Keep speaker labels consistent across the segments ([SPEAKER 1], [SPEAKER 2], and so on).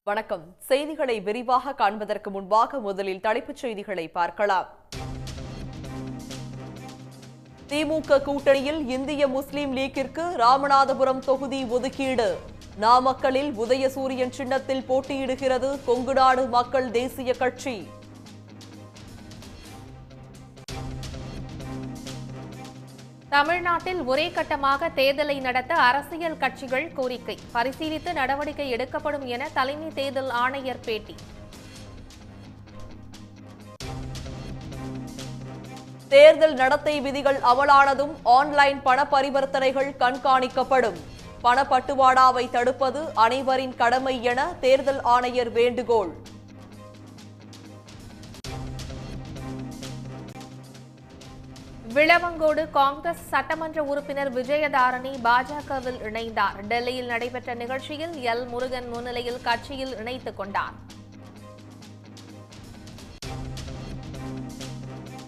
[SPEAKER 1] வணக்கம். செய்திகளை விரிவாக காண்பதற்கு முன்பாக முதலில் தலைப்புச் செய்திகளை பார்க்கலாம். திமுக கூட்டணியில் இந்திய முஸ்லிம் லீக்கிற்கு ராமநாதபுரம் தொகுதி ஒதுக்கீடு. நாமக்கலில் உதயசூரியன் சின்னத்தில் போட்டியிடுகிறது கொங்குநாடு மக்கள் தேசிய கட்சி.
[SPEAKER 2] தமிழ்நாட்டில் ஒரே கட்டமாக தேர்தலை நடத்த அரசியல் கட்சிகள் கோரிக்கை. பரிசீலித்து நடவடிக்கை எடுக்கப்படும் என தலைமை தேர்தல் ஆணையர் பேட்டி.
[SPEAKER 1] தேர்தல் நடத்தை விதிகள் அமலானதும் ஆன்லைன் பண பரிவர்த்தனைகள் கண்காணிக்கப்படும். பணப்பட்டுவாடாவை தடுப்பது அனைவரின் கடமை என தேர்தல் ஆணையர் வேண்டுகோள்.
[SPEAKER 2] விளவங்கோடு காங்கிரஸ் சட்டமன்ற உறுப்பினர் விஜயதாரணி பாஜகவில் இணைந்தார். டெல்லியில் நடைபெற்ற நிகழ்ச்சியில் எல் முருகன் முன்னிலையில் கட்சியில் இணைத்துக் கொண்டார்.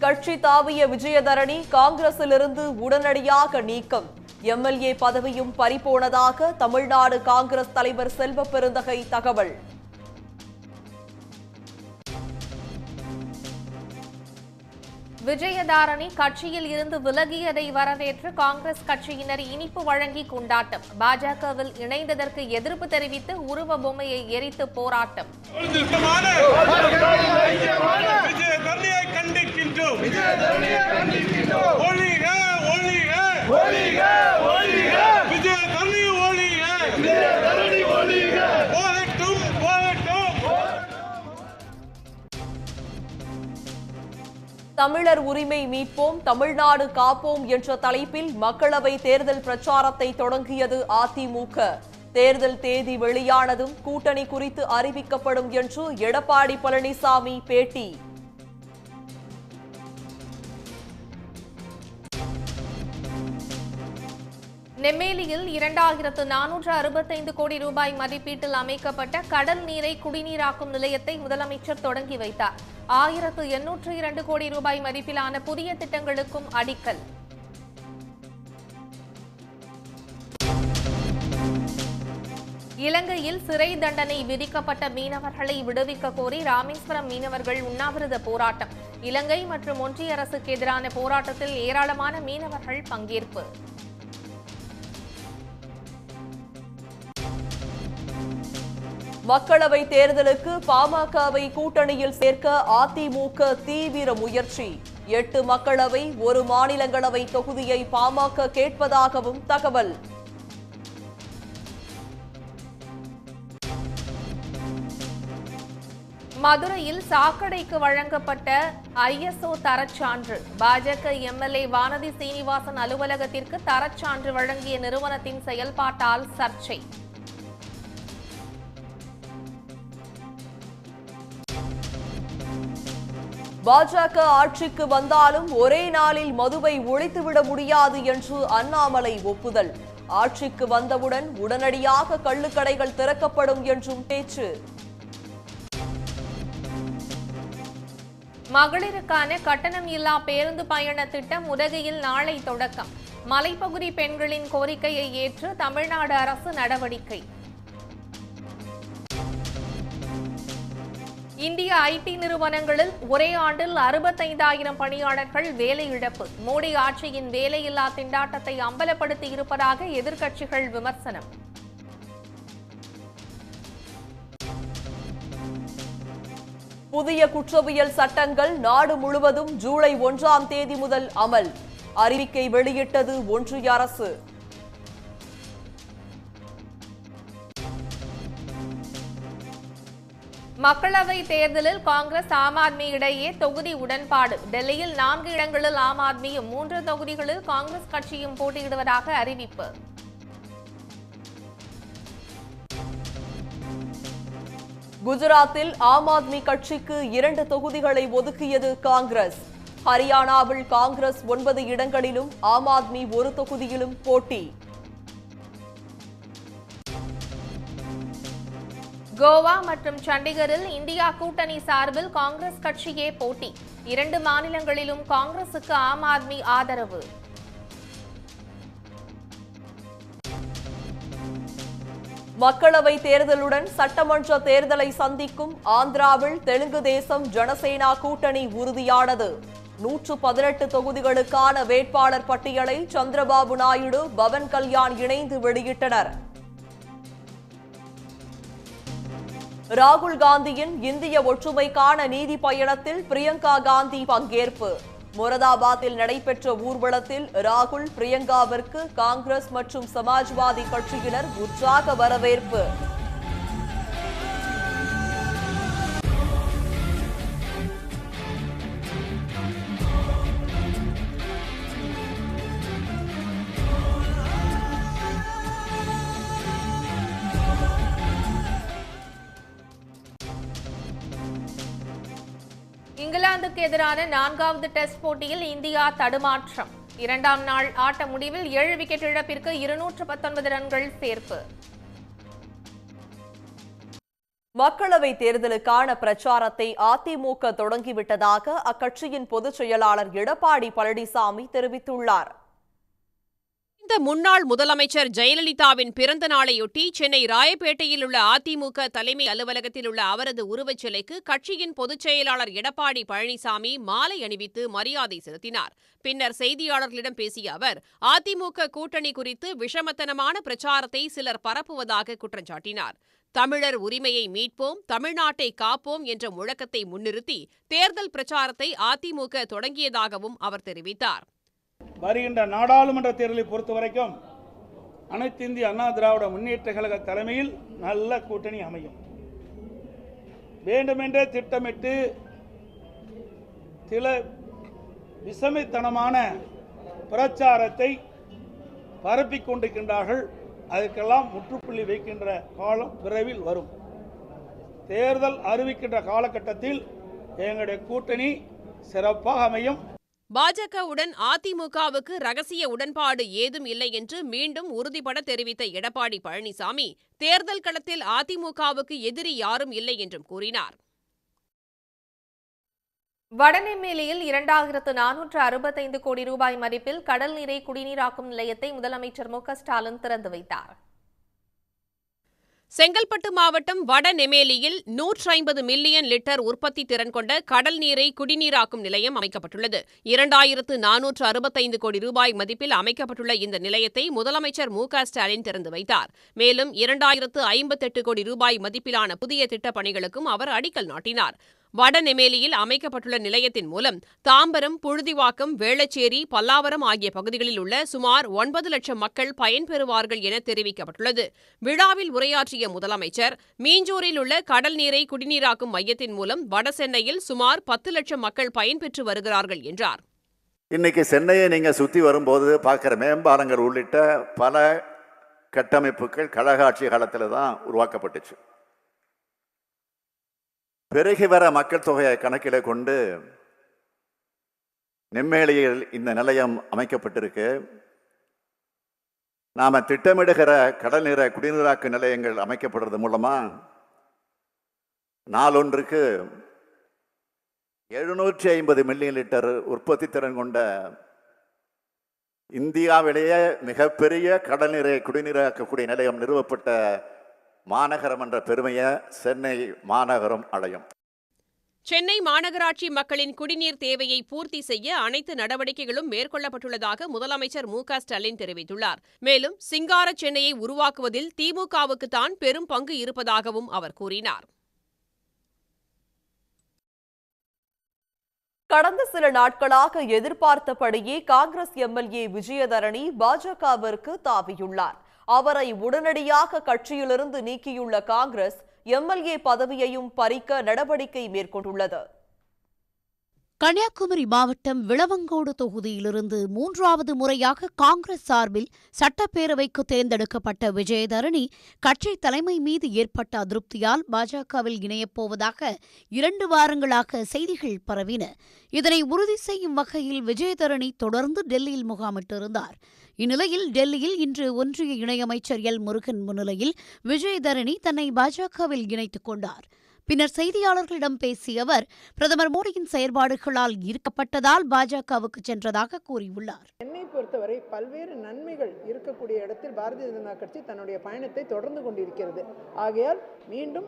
[SPEAKER 1] கட்சி தாவிய விஜயதரணி காங்கிரசிலிருந்து உடனடியாக நீக்கம். எம்எல்ஏ பதவியும் பறிபோனதாக தமிழ்நாடு காங்கிரஸ் தலைவர் செல்வ பெருந்தகை தகவல்.
[SPEAKER 2] விஜயதாரணி கட்சியில் இருந்து விலகியதை வரவேற்று காங்கிரஸ் கட்சியினர் இனிப்பு வழங்கி கொண்டாட்டம். பாஜகவில் இணைந்ததற்கு எதிர்ப்பு தெரிவித்து உருவ பொம்மையை எரித்து போராட்டம்.
[SPEAKER 1] தமிழர் உரிமை மீட்போம், தமிழ்நாடு காப்போம் என்ற தலைப்பில் மக்களவை தேர்தல் பிரச்சாரத்தை தொடங்கியது அதிமுக. தேர்தல் தேதி வெளியானதும் கூட்டணி குறித்து அறிவிக்கப்படும் என்று எடப்பாடி பழனிசாமி பேட்டி.
[SPEAKER 2] நெம்மேலியில் 2465 கோடி ரூபாய் மதிப்பீட்டில் அமைக்கப்பட்ட கடல் நீரை குடிநீராக்கும் நிலையத்தை முதலமைச்சர் தொடங்கி வைத்தார். 1802 கோடி ரூபாய் மதிப்பிலான புதிய திட்டங்களுக்கும் அடிக்கல். இலங்கையில் சிறை தண்டனை விதிக்கப்பட்ட மீனவர்களை விடுவிக்க கோரி ராமேஸ்வரம் மீனவர்கள் உண்ணாவிரத போராட்டம். இலங்கை மற்றும் ஒன்றிய அரசுக்கு எதிரான போராட்டத்தில் ஏராளமான மீனவர்கள் பங்கேற்பு.
[SPEAKER 1] மக்களவை தேர்தலுக்கு பாமகவை கூட்டணியில் சேர்க்க அதிமுக தீவிர முயற்சி. 8 மக்களவை 1 மாநிலங்களவை தொகுதியை பாமக கேட்பதாகவும் தகவல்.
[SPEAKER 2] மதுரையில் சாக்கடைக்கு வழங்கப்பட்ட ISO தரச்சான்று. பாஜக எம்எல்ஏ வானதி சீனிவாசன் அலுவலகத்திற்கு தரச்சான்று வழங்கிய நிறுவனத்தின் செயல்பாட்டால் சர்ச்சை.
[SPEAKER 1] பாஜக ஆட்சிக்கு வந்தாலும் ஒரே நாளில் மதுவை ஒழித்துவிட முடியாது என்று அண்ணாமலை ஒப்புதல். ஆட்சிக்கு வந்தவுடன் உடனடியாக கள்ளுக்கடைகள் திறக்கப்படும் என்றும் பேச்சு.
[SPEAKER 2] மகளிருக்கான கட்டணம் இல்லா பேருந்து பயண திட்டம் உதகையில் நாளை தொடக்கம். மலைப்பகுதி பெண்களின் கோரிக்கையை ஏற்று தமிழ்நாடு அரசு நடவடிக்கை. இந்திய IT நிறுவனங்களில் ஒரே ஆண்டில் 65,000 பணியாளர்கள் வேலை இழப்பு. மோடி ஆட்சியின் வேலையில்லா திண்டாட்டத்தை அம்பலப்படுத்தி இருப்பதாக எதிர்க்கட்சிகள் விமர்சனம்.
[SPEAKER 1] புதிய குற்றவியல் சட்டங்கள் நாடு முழுவதும் ஜூலை 1ஆம் தேதி முதல் அமல். அறிவிக்கை வெளியிட்டது ஒன்றிய அரசு.
[SPEAKER 2] மக்களவை தேர்தலில் காங்கிரஸ் ஆம் ஆத்மி இடையே தொகுதி உடன்பாடு. டெல்லியில் 4 இடங்களில் ஆம் ஆத்மியும் 3 தொகுதிகளில் காங்கிரஸ் கட்சியும் போட்டியிடுவதாக அறிவிப்பு.
[SPEAKER 1] குஜராத்தில் ஆம் ஆத்மி கட்சிக்கு 2 தொகுதிகளை ஒதுக்கியது காங்கிரஸ். ஹரியானாவில் காங்கிரஸ் 9 இடங்களிலும் ஆம் ஆத்மி 1 தொகுதியிலும் போட்டி.
[SPEAKER 2] கோவா மற்றும் சண்டிகரில் இந்தியா கூட்டணி சார்பில் காங்கிரஸ் கட்சியே போட்டி. 2 மாநிலங்களிலும் காங்கிரசுக்கு ஆம் ஆத்மி ஆதரவு.
[SPEAKER 1] மக்களவை தேர்தலுடன் சட்டமன்ற தேர்தலை சந்திக்கும் ஆந்திராவில் தெலுங்கு தேசம் ஜனசேனா கூட்டணி உறுதியானது. 118 தொகுதிகளுக்கான வேட்பாளர் பட்டியலை சந்திரபாபு நாயுடு, பவன் கல்யாண் இணைந்து வெளியிட்டனர். ராகுல் காந்தியின் இந்திய ஒற்றுமைக்கான நீதி பயணத்தில் பிரியங்கா காந்தி பங்கேற்பு. மொரதாபாத்தில் நடைபெற்ற ஊர்வலத்தில் ராகுல், பிரியங்காவிற்கு காங்கிரஸ் மற்றும் சமாஜ்வாதி கட்சியினர் உற்சாக வரவேற்பு.
[SPEAKER 2] இங்கிலாந்துக்கு எதிரான 4வது டெஸ்ட் போட்டியில் இந்தியா தடுமாற்றம். 2ஆம் நாள் ஆட்ட முடிவில் 7 விக்கெட் இழப்பிற்கு 219 ரன்கள் சேர்ப்பு.
[SPEAKER 1] மக்களவை தேர்தலுக்கான பிரச்சாரத்தை அதிமுக தொடங்கிவிட்டதாக அக்கட்சியின் பொதுச் செயலாளர் எடப்பாடி பழனிசாமி தெரிவித்துள்ளார்.
[SPEAKER 3] இந்த முன்னாள் முதலமைச்சர் ஜெயலலிதாவின் பிறந்த நாளையொட்டி சென்னை ராயப்பேட்டையில் உள்ள அதிமுக தலைமை அலுவலகத்தில் உள்ள அவரது உருவச் சிலைக்கு கட்சியின் பொதுச் செயலாளர் எடப்பாடி பழனிசாமி மாலை அணிவித்து மரியாதை செலுத்தினார். பின்னர் செய்தியாளர்களிடம் பேசிய அவர், அதிமுக கூட்டணி குறித்து விஷமத்தனமான பிரச்சாரத்தை சிலர் பரப்புவதாக குற்றம் சாட்டினார். தமிழர் உரிமையை மீட்போம், தமிழ்நாட்டை காப்போம் என்ற முழக்கத்தை முன்னிறுத்தி தேர்தல் பிரச்சாரத்தை அதிமுக தொடங்கியதாகவும் அவர் தெரிவித்தார்.
[SPEAKER 4] வருகின்ற நாடாளுமன்ற தேர்தலை பொறுத்தவரைக்கும் அனைத்து இந்திய அண்ணா திராவிட முன்னேற்ற கழக தலைமையில் நல்ல கூட்டணி அமையும். வேண்டுமென்றே திட்டமிட்டு சில விஷமைத்தனமான பிரச்சாரத்தை பரப்பிக் கொண்டிருக்கின்றார்கள். அதற்கெல்லாம் முற்றுப்புள்ளி வைக்கின்ற காலம் விரைவில் வரும். தேர்தல் அறிவிக்கின்ற காலகட்டத்தில் எங்களுடைய கூட்டணி சிறப்பாக அமையும்.
[SPEAKER 3] பாஜகவுடன் அதிமுகவுக்கு ரகசிய உடன்பாடு ஏதும் இல்லை என்று மீண்டும் உறுதிபட தெரிவித்த எடப்பாடி பழனிசாமி, தேர்தல் களத்தில் அதிமுகவுக்கு எதிரி யாரும் இல்லை என்றும் கூறினார்.
[SPEAKER 2] வடநெம்மேலியில் 2465 கோடி ரூபாய் மதிப்பில் கடல் நீரை குடிநீராக்கும் நிலையத்தை முதலமைச்சர் மு.க. ஸ்டாலின் திறந்து வைத்தார்.
[SPEAKER 3] செங்கல்பட்டு மாவட்டம் வடநெமேலியில் 150 மில்லியன் லிட்டர் உற்பத்தி திறன் கொண்ட கடல் நீரை குடிநீராக்கும் நிலையம் அமைக்கப்பட்டுள்ளது. 2465 கோடி ரூபாய் மதிப்பில் அமைக்கப்பட்டுள்ள இந்த நிலையத்தை முதலமைச்சர் மு.க. ஸ்டாலின் திறந்து வைத்தார். மேலும் 2058 கோடி ரூபாய் மதிப்பிலான புதிய திட்டப் பணிகளுக்கும் அவர் அடிக்கல் நாட்டினார். வடநெமேலியில் அமைக்கப்பட்டுள்ள நிலையத்தின் மூலம் தாம்பரம், புழுதிவாக்கம், வேளச்சேரி, பல்லாவரம் ஆகிய பகுதிகளில் உள்ள சுமார் 9 லட்சம் மக்கள் பயன்பெறுவார்கள் என தெரிவிக்கப்பட்டுள்ளது. விழாவில் உரையாற்றிய முதலமைச்சர், மீஞ்சூரில் உள்ள கடல் நீரை குடிநீராக்கும் மையத்தின் மூலம் வடசென்னையில் சுமார் 10 லட்சம் மக்கள் பயன்பெற்று வருகிறார்கள் என்றார்.
[SPEAKER 5] இன்னைக்கு சென்னையை நீங்க சுத்தி வரும்போது பார்க்கிற மேம்பாலங்கள் உள்ளிட்ட பல கட்டமைப்புகள் கழக ஆட்சி காலத்தில் தான் உருவாக்கப்பட்டுச்சு. பெருகி வர மக்கள் தொகையை கணக்கில் கொண்டு நெம்மேலியில் இந்த நிலையம் அமைக்கப்பட்டிருக்கு. நாம திட்டமிடுகிற கடல் நீரை குடிநீராக்கு நிலையங்கள் அமைக்கப்படுறது மூலமா நாளொன்றுக்கு 750 மில்லியன் லிட்டர் உற்பத்தி திறன் கொண்ட இந்தியாவிலேயே மிகப்பெரிய கடல் நீரை குடிநீராக்கக்கூடிய நிலையம் நிறுவப்பட்ட மாநகரம் என்ற பெருமையை சென்னை மாநகரம் அடையும்.
[SPEAKER 3] சென்னை மாநகராட்சி மக்களின் குடிநீர் தேவையை பூர்த்தி செய்ய அனைத்து நடவடிக்கைகளும் மேற்கொள்ளப்பட்டுள்ளதாக முதலமைச்சர் மு.க. ஸ்டாலின் தெரிவித்துள்ளார். மேலும் சிங்கார சென்னையை உருவாக்குவதில் திமுகவுக்கு தான் பெரும் பங்கு இருப்பதாகவும் அவர் கூறினார்.
[SPEAKER 1] கடந்த சில நாட்களாக எதிர்பார்த்தபடியே காங்கிரஸ் எம்எல்ஏ விஜயதரணி பாஜகவிற்கு தாவியுள்ளார். அவரை உடனடியாக கட்சியிலிருந்து நீக்கியுள்ள காங்கிரஸ் எம்எல்ஏ பதவியையும் பறிக்க நடவடிக்கை மேற்கொண்டுள்ளது.
[SPEAKER 6] கன்னியாகுமரி மாவட்டம் விளவங்கோடு தொகுதியிலிருந்து 3வது முறையாக காங்கிரஸ் சார்பில் சட்டப்பேரவைக்கு தேர்ந்தெடுக்கப்பட்ட விஜயதரணி கட்சி தலைமை மீது ஏற்பட்ட அதிருப்தியால் பாஜகவில் இணையப் போவதாக 2 வாரங்களாக செய்திகள் பரவின. இதனை உறுதி செய்யும் வகையில் விஜயதரணி தொடர்ந்து டெல்லியில் முகாமிட்டிருந்தார். இந்நிலையில் டெல்லியில் இன்று ஒன்றிய இணையமைச்சர் எல். முருகன் முன்னிலையில் விஜயதரணி தன்னை பாஜகவில் இணைத்துக் கொண்டார். பின்னர் செய்தியாளர்களிடம் பேசிய அவர் பிரதமர் மோடியின் செயற்பாடுகளால் ஈர்க்கப்பட்டதால் பாஜகவுக்கு சென்றதாக கூறியுள்ளார்.
[SPEAKER 7] என்னை பொறுத்தவரை பல்வேறு நன்மைகள் இருக்கக்கூடிய இடத்தில் பாரதிய ஜனதா கட்சி தன்னுடைய பயணத்தை தொடர்ந்து கொண்டிருக்கிறது. ஆகையால் மீண்டும்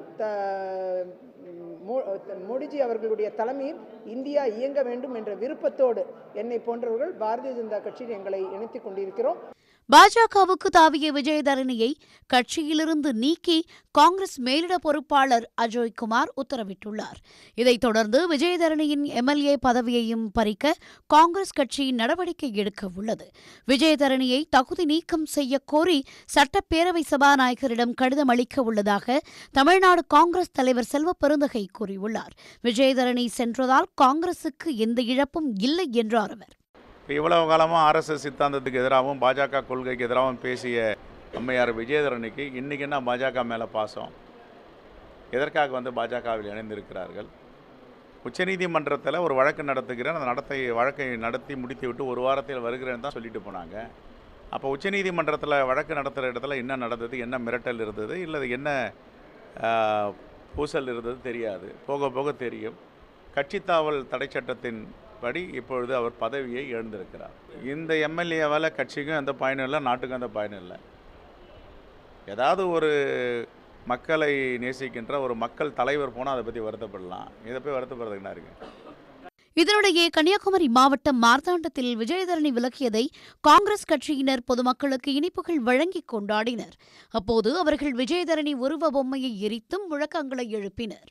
[SPEAKER 7] மோடிஜி அவர்களுடைய தலைமையில் இந்தியா இயங்க வேண்டும் என்ற விருப்பத்தோடு என்னை போன்றவர்கள் பாரதிய ஜனதா கட்சியில் எங்களை இணைத்துக் கொண்டிருக்கிறோம்.
[SPEAKER 6] பாஜகவுக்கு தாவிய விஜயதரணியை கட்சியிலிருந்து நீக்கி காங்கிரஸ் மேலிட பொறுப்பாளர் அஜய்குமார் உத்தரவிட்டுள்ளார். இதைத் தொடர்ந்து விஜயதரணியின் எம்எல்ஏ பதவியையும் பறிக்க காங்கிரஸ் கட்சி நடவடிக்கை எடுக்க உள்ளது. விஜயதரணியை தகுதி நீக்கம் செய்ய கோரி சட்டப்பேரவை சபாநாயகரிடம் கடிதம் அளிக்க உள்ளதாக தமிழ்நாடு காங்கிரஸ் தலைவர் செல்வ பெருந்தகை கூறியுள்ளார். விஜயதரணி சென்றதால் காங்கிரசுக்கு எந்த இழப்பும் இல்லை என்றார் அவர்.
[SPEAKER 8] இவ்வளவு காலமாக ஆர்எஸ்எஸ் சித்தாந்தத்துக்கு எதிராகவும் பாஜக கொள்கைக்கு எதிராகவும் பேசிய அம்மையார் விஜயதரணிக்கு இன்றைக்கி என்ன பாஜக மேலே பாசம்? எதற்காக பாஜகவில் இணைந்திருக்கிறார்கள்? உச்சநீதிமன்றத்தில் ஒரு வழக்கு நடத்துகிறேன், அந்த வழக்கை நடத்தி முடித்து விட்டு ஒரு வாரத்தில் வருகிறேன்னு தான் சொல்லிட்டு போனாங்க. அப்போ உச்சநீதிமன்றத்தில் வழக்கு நடத்துகிற இடத்துல என்ன நடந்தது, என்ன மிரட்டல் இருந்தது, இல்லை என்ன பூசல் இருந்தது தெரியாது. போக போக தெரியும். கட்சித்தாவல் தடை சட்டத்தின் படி இப்பொழுது அவர் பதவியை இழந்திருக்கிறார். இந்த எம்எல்ஏவால் கட்சிக்கும் எந்த பயனும் இல்லை, நாட்டுக்கும் எந்த பயனும் இல்லை. ஏதாவது ஒரு மக்களை நேசிக்கின்ற ஒரு மக்கள் தலைவர் போனால் அதை பற்றி வருத்தப்படலாம். இதை போய் வருத்தப்படுறதுக்கு என்ன இருக்குது?
[SPEAKER 6] இதனிடையே கன்னியாகுமரி மாவட்டம் மார்த்தாண்டத்தில் விஜயதரணி விலகியதை காங்கிரஸ் கட்சியினர் பொதுமக்களுக்கு இனிப்புகள் வழங்கி கொண்டாடினர். அப்போது அவர்கள் விஜயதரணி உருவ பொம்மையை எரித்தும் முழக்கங்களை எழுப்பினர்.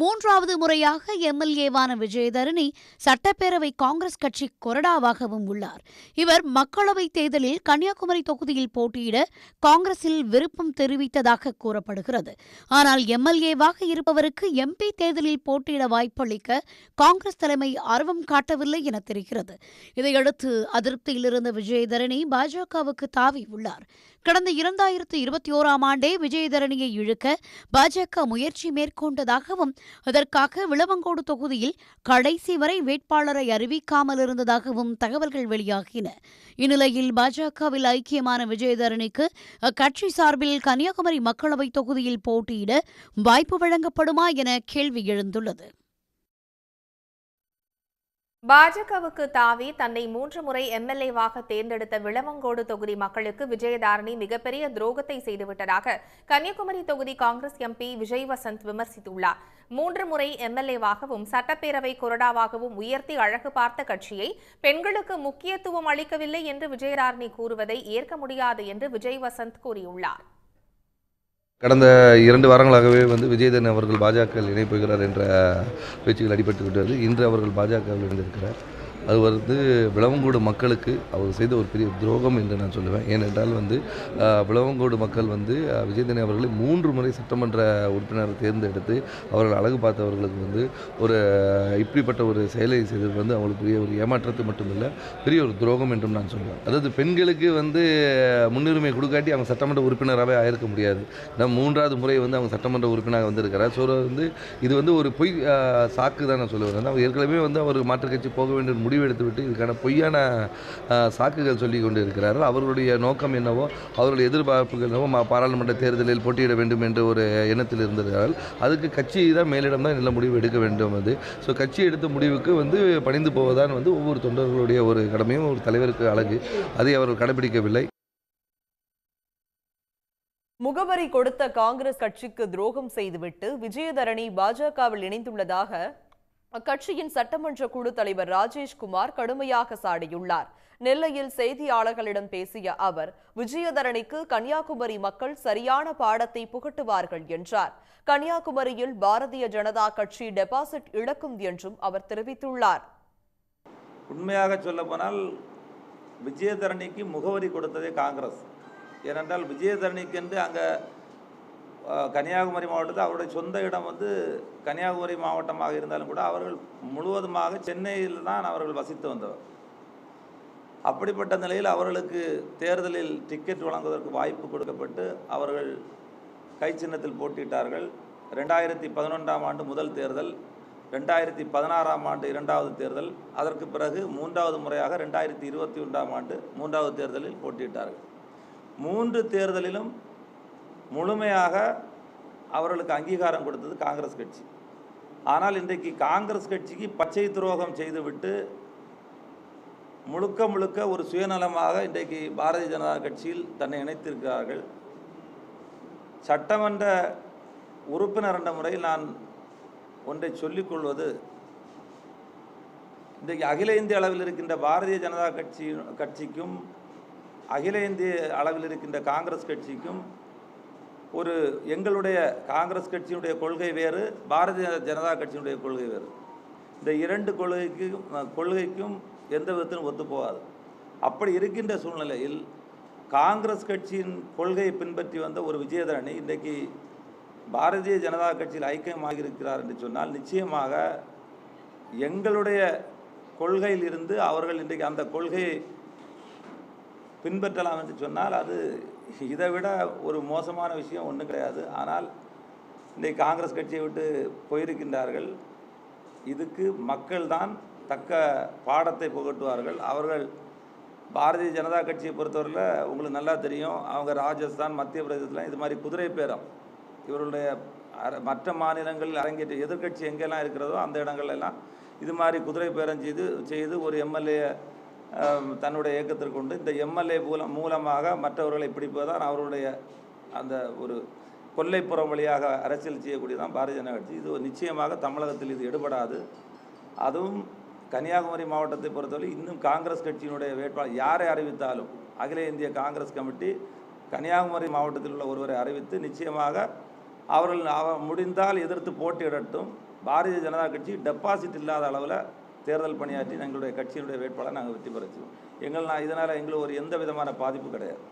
[SPEAKER 6] மூன்றாவது முறையாக எம்எல்ஏவான விஜயதரணி சட்டப்பேரவை காங்கிரஸ் கட்சி கொறடாவாகவும் உள்ளார். இவர் மக்களவைத் தேர்தலில் கன்னியாகுமரி தொகுதியில் போட்டியிட காங்கிரஸில் விருப்பம் தெரிவித்ததாக கூறப்படுகிறது. ஆனால் எம்எல்ஏவாக இருப்பவருக்கு எம்பி தேர்தலில் போட்டியிட வாய்ப்பளிக்க காங்கிரஸ் தலைமை ஆர்வம் காட்டவில்லை என தெரிகிறது. இதையடுத்து அதிருப்தியில் இருந்த விஜயதரணி பாஜகவுக்கு தாவியுள்ளார். கடந்த 2021ஆம் ஆண்டே விஜயதரணியை இழுக்க பாஜக முயற்சி மேற்கொண்டதாகவும் அதற்காக விளவங்கோடு தொகுதியில் கடைசி வரை வேட்பாளரை அறிவிக்காமல் இருந்ததாகவும் தகவல்கள் வெளியாகின. இந்நிலையில் பாஜகவில் ஐக்கியமான விஜயதரணிக்கு அக்கட்சி சார்பில் கன்னியாகுமரி மக்களவை தொகுதியில் போட்டியிட வாய்ப்பு வழங்கப்படுமா என கேள்வி எழுந்துள்ளது.
[SPEAKER 2] பாஜகவுக்கு தாவி தன்னை 3 முறை எம்எல்ஏவாக தேர்ந்தெடுத்த விளவங்கோடு தொகுதி மக்களுக்கு விஜயதாரணி மிகப்பெரிய துரோகத்தை செய்துவிட்டதாக கன்னியாகுமரி தொகுதி காங்கிரஸ் எம்பி விஜய் வசந்த் விமர்சித்துள்ளார். 3 முறை எம்எல்ஏவாகவும் சட்டப்பேரவை கொறடாவாகவும் உயர்த்தி அழகு பார்த்த கட்சியை பெண்களுக்கு முக்கியத்துவம் அளிக்கவில்லை என்று விஜயதாரணி கூறுவதை ஏற்க முடியாது என்று விஜய் வசந்த் கூறியுள்ளார்.
[SPEAKER 9] கடந்த 2 வாரங்களாகவே விஜயதரணி அவர்கள் பாஜகவில் இணைப்புகிறார் என்ற பேச்சுகள் அடிபட்டு விட்டது. இன்று அவர்கள் பாஜகவில் இணைந்திருக்கிறார். அது விளவங்கோடு மக்களுக்கு அவர் செய்த ஒரு பெரிய துரோகம் என்று நான் சொல்லுவேன். ஏனென்றால் விளவங்கோடு மக்கள் விஜயதரணி அவர்களை 3 முறை சட்டமன்ற உறுப்பினரை தேர்ந்தெடுத்து அவர்கள் அழகு பார்த்தவர்களுக்கு ஒரு இப்படிப்பட்ட ஒரு செயலை செய்தது அவங்களுக்கு பெரிய ஒரு ஏமாற்றத்தை மட்டுமில்லை, பெரிய ஒரு துரோகம் என்றும் நான் சொல்லுவேன். அதாவது பெண்களுக்கு முன்னுரிமை கொடுக்காட்டி அவங்க சட்டமன்ற உறுப்பினராகவே ஆயிருக்க முடியாது. ஏன்னா 3வது முறை அவங்க சட்டமன்ற உறுப்பினராக வந்திருக்கிறார். ஸோ இது ஒரு பொய் சாக்கு தான் நான் சொல்லுவேன். அவர் ஏற்கனவே அவர் மாற்றுக் கட்சி போக வேண்டும் முடிவு எடுத்துவிட்டு இதுக்கான பொய்யான சாக்குகள் சொல்லிக் கொண்டு இருக்கிறார்கள். அவர்களுடைய நோக்கம் என்னவோ, அவர்களுடைய எதிர்பார்ப்புகள் என்னவோ, பாராளுமன்ற தேர்தலில் போட்டியிட வேண்டும் என்ற ஒரு எண்ணத்தில் இருந்திருக்கிறார்கள். அதுக்கு கட்சி தான் மேலிடம் தான் நல்ல முடிவு எடுக்க வேண்டும். ஸோ கட்சி எடுத்த முடிவுக்கு பணிந்து போவதான் ஒவ்வொரு தொண்டர்களுடைய ஒரு கடமையும் ஒரு தலைவருக்கு அழகு. அதை அவர்கள் கடைபிடிக்கவில்லை.
[SPEAKER 1] முகவரி கொடுத்த காங்கிரஸ் கட்சிக்கு துரோகம் செய்துவிட்டு விஜயதரணி பாஜகவில் இணைந்துள்ளதாக அக்கட்சியின் சட்டமன்ற குழு தலைவர் ராஜேஷ்குமார் கடுமையாக சாடியுள்ளார். நெல்லையில் செய்தியாளர்களிடம் பேசிய அவர் விஜயதரணிக்கு கன்னியாகுமரி மக்கள் சரியான பாடத்தை புகட்டுவார்கள் என்றார். கன்னியாகுமரியில் பாரதிய ஜனதா கட்சி டெபாசிட் இழக்கும் என்றும் அவர் தெரிவித்துள்ளார்.
[SPEAKER 10] உண்மையாக சொல்ல போனால் விஜயதரணிக்கு முகவரி கொடுத்ததே காங்கிரஸ். ஏனென்றால் விஜயதரணிக்கென்று அங்கே கன்னியாகுமரி மாவட்டத்தில் அவருடைய சொந்த இடம் கன்னியாகுமரி மாவட்டமாக இருந்தாலும் கூட அவர்கள் முழுவதுமாக சென்னையில் தான் அவர்கள் வசித்து வந்தவர். அப்படிப்பட்ட நிலையில் அவர்களுக்கு தேர்தலில் டிக்கெட் வழங்குவதற்கு வாய்ப்பு கொடுக்கப்பட்டு அவர்கள் கை சின்னத்தில் போட்டியிட்டார்கள். 2011ஆம் ஆண்டு முதல் தேர்தல், 2016ஆம் ஆண்டு இரண்டாவது தேர்தல், அதற்கு பிறகு மூன்றாவது முறையாக 2021ஆம் ஆண்டு மூன்றாவது தேர்தலில் போட்டியிட்டார்கள். 3 தேர்தலிலும் முழுமையாக அவர்களுக்கு அங்கீகாரம் கொடுத்தது காங்கிரஸ் கட்சி. ஆனால் இன்றைக்கு காங்கிரஸ் கட்சிக்கு பச்சை துரோகம் செய்துவிட்டு முழுக்க முழுக்க ஒரு சுயநலமாக இன்றைக்கு பாரதிய ஜனதா கட்சியில் தன்னை இணைத்திருக்கிறார்கள். சட்டமன்ற உறுப்பினர் என்ற முறையில் நான் ஒன்றை சொல்லிக்கொள்வது, இன்றைக்கு அகில இந்திய அளவில் இருக்கின்ற பாரதிய ஜனதா கட்சிக்கும் அகில இந்திய அளவில் இருக்கின்ற காங்கிரஸ் கட்சிக்கும் ஒரு எங்களுடைய காங்கிரஸ் கட்சியினுடைய கொள்கை வேறு, பாரதிய ஜனதா கட்சியினுடைய கொள்கை வேறு. இந்த 2 கொள்கைக்கும் எந்த விதத்திலும் ஒத்துப்போகாது. அப்படி இருக்கின்ற சூழ்நிலையில் காங்கிரஸ் கட்சியின் கொள்கையை பின்பற்றி வந்த ஒரு விஜயதரணி இன்றைக்கு பாரதிய ஜனதா கட்சியில் ஐக்கியமாக இருக்கிறார் என்று சொன்னால், நிச்சயமாக எங்களுடைய கொள்கையில் இருந்து அவர்கள் இன்றைக்கு அந்த கொள்கையை பின்பற்றலாம் என்று சொன்னால் அது இதை விட ஒரு மோசமான விஷயம் ஒன்றும் கிடையாது. ஆனால் இன்றைக்கு காங்கிரஸ் கட்சியை விட்டு போயிருக்கின்றார்கள். இதுக்கு மக்கள் தான் தக்க பாடத்தை புகட்டுவார்கள். அவர்கள் பாரதிய ஜனதா கட்சியை பொறுத்தவரையில் உங்களுக்கு நல்லா தெரியும், அவங்க ராஜஸ்தான், மத்திய பிரதேசத்தில் இது மாதிரி குதிரை பேரம், இவர்களுடைய மற்ற மாநிலங்களில் அரங்கேற்ற எதிர்கட்சி எங்கெல்லாம் இருக்கிறதோ அந்த இடங்கள்லாம் இது மாதிரி குதிரை பேரம் செய்து ஒரு எம்எல்ஏ தன்னுடைய இயக்கத்திற்கு கொண்டு இந்த எம்எல்ஏ மூலமாக மற்றவர்களை பிடிப்பதுதான் அவருடைய அந்த ஒரு கொல்லைப்புறம் வழியாக அரசியல் செய்யக்கூடியதான் பாரதிய ஜனதா கட்சி. இது நிச்சயமாக தமிழகத்தில் இது எடுபடாது. அதுவும் கன்னியாகுமரி மாவட்டத்தை பொறுத்தவரை இன்னும் காங்கிரஸ் கட்சியினுடைய வேட்பாளர் யாரை அறிவித்தாலும் அகில இந்திய காங்கிரஸ் கமிட்டி கன்னியாகுமரி மாவட்டத்தில் உள்ள ஒருவரை அறிவித்து நிச்சயமாக அவர்கள் முடிந்தால் எதிர்த்து போட்டியிடட்டும். பாரதிய ஜனதா கட்சி டெபாசிட் இல்லாத அளவில் தேர்தல் பணியாற்றி எங்களுடைய கட்சியினுடைய வேட்பாளரை நாங்கள் வெற்றி பெறச்சுவோம். இதனால் எங்களுக்கு ஒரு எந்த விதமான பாதிப்பு கிடையாது.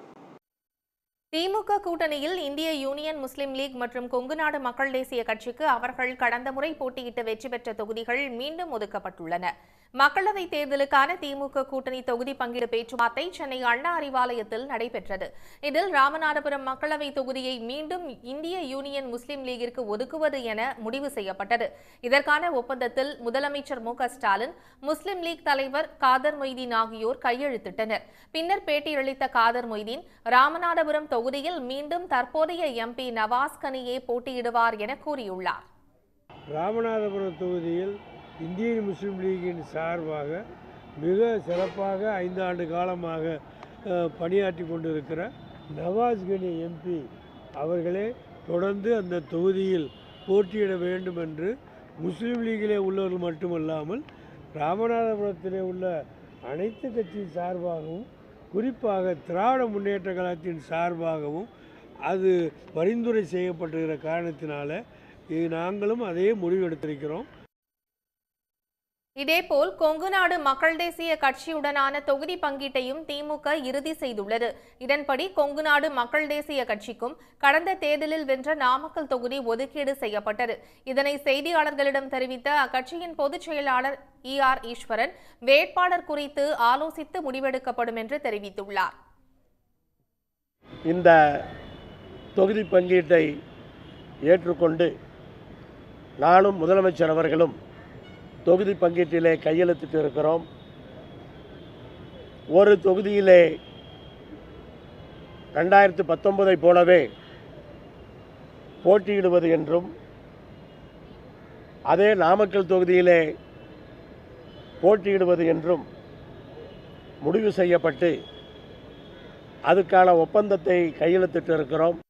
[SPEAKER 2] திமுக கூட்டணியில் இந்திய யூனியன் முஸ்லிம் லீக் மற்றும் கொங்குநாடு மக்கள் தேசிய கட்சிக்கு அவர்கள் கடந்த முறை போட்டியிட்டு வெற்றி பெற்ற தொகுதிகள் மீண்டும் ஒதுக்கப்பட்டுள்ளன. மக்களவைத் தேர்தலுக்கான திமுக கூட்டணி தொகுதி பங்கீடு பேச்சுவார்த்தை சென்னை அண்ணா அறிவாலயத்தில் நடைபெற்றது. இதில் ராமநாதபுரம் மக்களவை தொகுதியை மீண்டும் இந்திய யூனியன் முஸ்லிம் லீகிற்கு ஒதுக்குவது என முடிவு செய்யப்பட்டது. இதற்கான ஒப்பந்தத்தில் முதலமைச்சர் மு.க.ஸ்டாலின், முஸ்லிம் லீக் தலைவர் காதர் மொய்தீன் ஆகியோர் கையெழுத்திட்டனர். பின்னர் பேட்டியளித்த காதர் மொய்தீன், ராமநாதபுரம் தொகுதியில் மீண்டும் தற்போதைய எம்பி நவாஸ் கனியே போட்டியிடுவார் என கூறியுள்ளார்.
[SPEAKER 11] ராமநாதபுரம் தொகுதியில் இந்திய முஸ்லீம் லீகின் சார்பாக மிக சிறப்பாக 5 ஆண்டு காலமாக பணியாற்றி கொண்டிருக்கிற நவாஸ் கனி எம்பி அவர்களே தொடர்ந்து அந்த தொகுதியில் போட்டியிட வேண்டும் என்று முஸ்லீம் லீகிலே உள்ளவர்கள் மட்டுமல்லாமல் ராமநாதபுரத்திலே உள்ள அனைத்து கட்சியின் சார்பாகவும், குறிப்பாக திராவிட முன்னேற்ற கழகத்தின் சார்பாகவும் அது பரிந்துரை செய்யப்பட்டிருக்கிற காரணத்தினால நாங்களும் அதே முடிவெடுத்திருக்கிறோம்.
[SPEAKER 2] இதேபோல் கொங்குநாடு மக்கள் தேசிய கட்சியுடனான தொகுதி பங்கீட்டையும் திமுக இறுதி செய்துள்ளது. இதன்படி கொங்குநாடு மக்கள் தேசிய கட்சிக்கும் கடந்த தேர்தலில் வென்ற நாமக்கல் தொகுதி ஒதுக்கீடு செய்யப்பட்டது. இதனை செய்தியாளர்களிடம் தெரிவித்த அக்கட்சியின் பொதுச் செயலாளர் ER ஈஸ்வரன், வேட்பாளர் குறித்து ஆலோசித்து முடிவெடுக்கப்படும் என்று தெரிவித்துள்ளார்.
[SPEAKER 11] இந்த தொகுதி பங்கீட்டை ஏற்றுக்கொண்டு நானும் முதலமைச்சர் அவர்களும் தொகுதி பங்கீட்டிலே கையெழுத்திட்டு இருக்கிறோம். ஒரு தொகுதியிலே 2019 போலவே போட்டியிடுவது என்றும், அதே நாமக்கல் தொகுதியிலே போட்டியிடுவது என்றும் முடிவு செய்யப்பட்டு அதுக்கான ஒப்பந்தத்தை கையெழுத்திட்டு இருக்கிறோம்.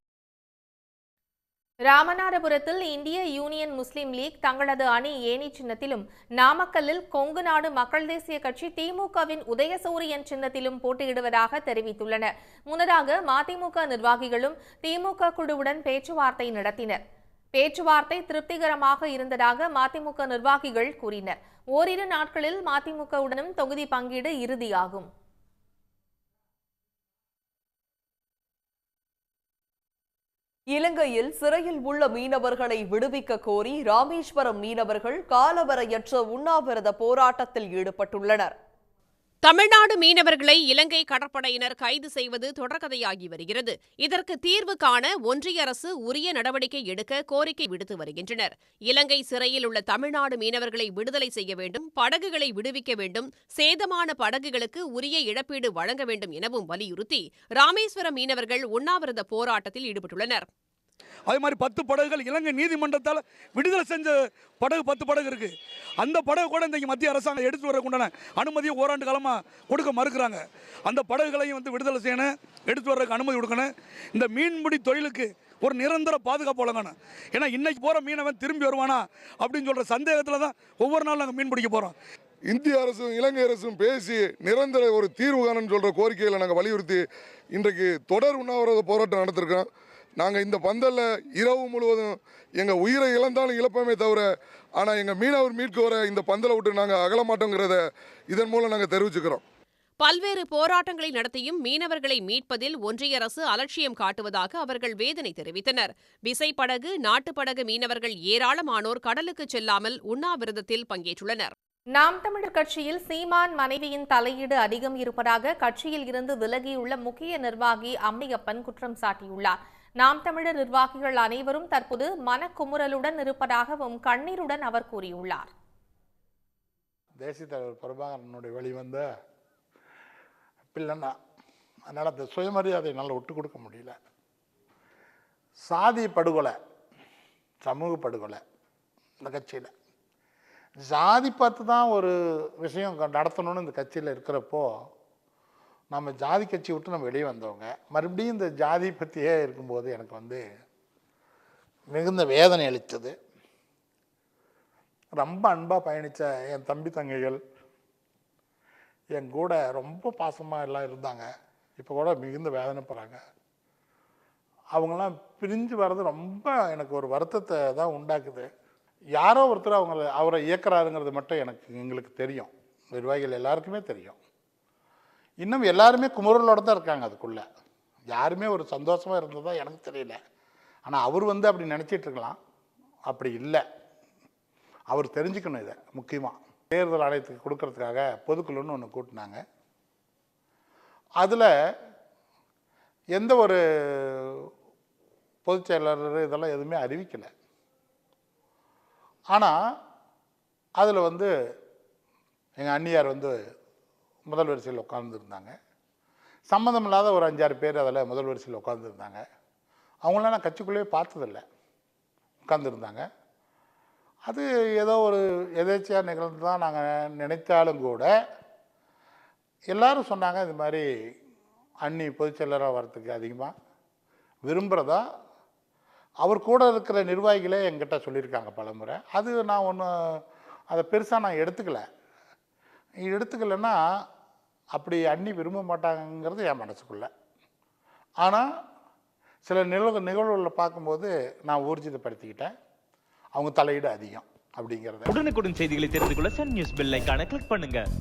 [SPEAKER 2] ராமநாதபுரத்தில் இந்திய யூனியன் முஸ்லிம் லீக் தங்களது அணி ஏணி சின்னத்திலும், நாமக்கல்லில் கொங்குநாடு மக்கள் தேசிய கட்சி திமுகவின் உதயசூரியன் சின்னத்திலும் போட்டியிடுவதாக தெரிவித்துள்ளனர். முன்னதாக மதிமுக நிர்வாகிகளும் திமுக குழுவுடன் பேச்சுவார்த்தை நடத்தினர். பேச்சுவார்த்தை திருப்திகரமாக இருந்ததாக மதிமுக நிர்வாகிகள் கூறினர். ஓரிரு நாட்களில் மதிமுகவுடனும் தொகுதி பங்கீடு இறுதியாகும்.
[SPEAKER 1] இலங்கையில் சிறையில் உள்ள மீனவர்களை விடுவிக்க கோரி ராமேஸ்வரம் மீனவர்கள் காலவரையற்ற உண்ணாவிரத போராட்டத்தில் ஈடுபட்டுள்ளனர்.
[SPEAKER 3] தமிழ்நாடு மீனவர்களை இலங்கை கடற்படையினர் கைது செய்வது தொடர்கதையாகி வருகிறது. இதற்கு தீர்வு காண ஒன்றிய அரசு உரிய நடவடிக்கை எடுக்க கோரிக்கை விடுத்து வருகின்றனர். இலங்கை சிறையில் உள்ள தமிழ்நாடு மீனவர்களை விடுதலை செய்ய வேண்டும், படகுகளை விடுவிக்க வேண்டும், சேதமான படகுகளுக்கு உரிய இழப்பீடு வழங்க வேண்டும் எனவும் வலியுறுத்தி ராமேஸ்வரம் மீனவர்கள் உண்ணாவிரத போராட்டத்தில் ஈடுபட்டுள்ளனர்.
[SPEAKER 12] அதே மாதிரி 10 படகுகள் இலங்கை நீதிமன்றத்தால் விடுதலை செஞ்ச படகு 10 படகு இருக்கு. அந்த படகு கூட இந்த மத்திய அரசாங்கம் எடுத்து வரக்குண்டான அனுமதியை ஓராண்டு காலமாக கொடுக்க மறுக்கிறாங்க. அந்த படகுகளையும் விடுதலை செய்யணும், எடுத்து வர்றதுக்கு அனுமதி கொடுக்கணும். இந்த மீன்பிடி தொழிலுக்கு ஒரு நிரந்தர பாதுகாப்பு வழங்கணும். ஏன்னா இன்னைக்கு போகிற மீனவன் திரும்பி வருவானா அப்படின்னு சொல்கிற சந்தேகத்தில் தான் ஒவ்வொரு நாளும் நாங்கள் மீன் பிடிக்க போகிறோம்.
[SPEAKER 13] இந்திய அரசும் இலங்கை அரசும் பேசி நிரந்தர ஒரு தீர்வு காணும்னு சொல்கிற கோரிக்கைகளை நாங்கள் வலியுறுத்தி இன்றைக்கு தொடர் உண்ணாவிரத போராட்டம் நடத்திருக்கோம். நாங்கள் இந்த பந்தலில் இரவு முழுவதும் எங்கள் உயிரை இழந்தாலும் இழப்பமே தவிர, ஆனால் எங்கள் மீனவர் மீட்க வர இந்த பந்தலை விட்டு நாங்கள் அகலமாட்டோங்கிறத இதன் மூலம் நாங்கள் தெரிவிச்சுக்கிறோம்.
[SPEAKER 3] பல்வேறு போராட்டங்களை நடத்தியும் மீனவர்களை மீட்பதில் ஒன்றிய அரசு அலட்சியம் காட்டுவதாக அவர்கள் வேதனை தெரிவித்தனர். விசைப்படகு, நாட்டுப்படகு மீனவர்கள் ஏராளமானோர் கடலுக்கு செல்லாமல் உண்ணாவிரதத்தில் பங்கேற்றுள்ளனர்.
[SPEAKER 2] நாம் தமிழர் கட்சியில் சீமான் மனைவியின் தலையீடு அதிகம் இருப்பதாக கட்சியில் இருந்து விலகியுள்ள முக்கிய நிர்வாகி அம்மையப்பன் குற்றம் சாட்டியுள்ளார். நாம் தமிழர் நிர்வாகிகள் அனைவரும் தற்போது மனக்குமுறலுடன் இருப்பதாகவும் கண்ணீருடன் அவர் கூறியுள்ளார்.
[SPEAKER 14] தேசிய தலைவர் பிரபாகரனுடைய வெளிவந்த பிள்ளைன்னா அதனால் அந்த சுயமரியாதை என்னால் விட்டு கொடுக்க முடியல. சாதி படுகொலை, சமூக படுகொலை இந்த கட்சியில் ஜாதி பார்த்து தான் ஒரு விஷயம் நடத்தணும்னு இந்த கட்சியில் இருக்கிறப்போ, நம்ம ஜாதி கட்சி விட்டு நம்ம வெளியே வந்தவங்க மறுபடியும் இந்த ஜாதி பற்றியே இருக்கும்போது எனக்கு மிகுந்த வேதனை அளித்தது. ரொம்ப அன்பாக பயணித்த என் தம்பி தங்கைகள் என் கூட ரொம்ப பாசமாக எல்லாம் இருந்தாங்க. இப்போ கூட மிகுந்த வேதனைப்படுறாங்க. அவங்களாம் பிரிஞ்சு வர்றது ரொம்ப எனக்கு ஒரு வருத்தத்தை தான் உண்டாக்குது. யாரோ ஒருத்தர் அவரை இயக்குறாருங்கிறது மட்டும் எங்களுக்கு தெரியும், நிர்வாகிகள் எல்லாருக்குமே தெரியும். இன்னும் எல்லாருமே குமுறலோடு தான் இருக்காங்க. அதுக்குள்ளே யாருமே ஒரு சந்தோஷமாக இருந்ததா எனக்கு தெரியல. ஆனால் அவர் அப்படி நினச்சிட்டு இருக்கலாம், அப்படி இல்லை. அவர் தெரிஞ்சுக்கணும். இதை முக்கியமாக தேர்தல் ஆணையத்துக்கு கொடுக்கறதுக்காக பொதுக்குழுன்னு ஒன்று கூட்டினாங்க. அதில் எந்த ஒரு பொதுச் செயலாளர் இதெல்லாம் எதுவுமே அறிவிக்கலை. ஆனால் அதில் எங்கள் அண்ணியார் முதல் வரிசையில் உட்காந்துருந்தாங்க. சம்மந்தம் இல்லாத ஒரு 5-6 பேர் அதில் முதல் வரிசையில் உட்காந்துருந்தாங்க. அவங்களாம் நான் கட்சிக்குள்ளேயே பார்த்ததில்லை, உட்காந்துருந்தாங்க. அது ஏதோ ஒரு எதேச்சியாக நிகழ்ந்து தான் நாங்கள் நினைத்தாலும் கூட எல்லோரும் சொன்னாங்க, இது மாதிரி அண்ணி பொதுச்செயலராக வர்றதுக்கு அதிகமாக விரும்புகிறதா அவர் கூட இருக்கிற நிர்வாகிகளே என்கிட்ட சொல்லியிருக்காங்க பலமுறை. அது நான் அதை பெருசாக நான் எடுத்துக்கலைன்னா அப்படி அண்ணி விரும்ப மாட்டாங்கிறது என் மனசுக்குள்ளே. ஆனால் சில நிகழ்வுகளை பார்க்கும்போது நான் ஊர்ஜிதப்படுத்திக்கிட்டேன், அவங்க தலையீடு அதிகம் அப்படிங்கிறத.
[SPEAKER 15] உடனுக்குடன் செய்திகளை தெரிந்து கொள்ள சன் நியூஸ் பெல் ஐகானை கிளிக் பண்ணுங்கள்.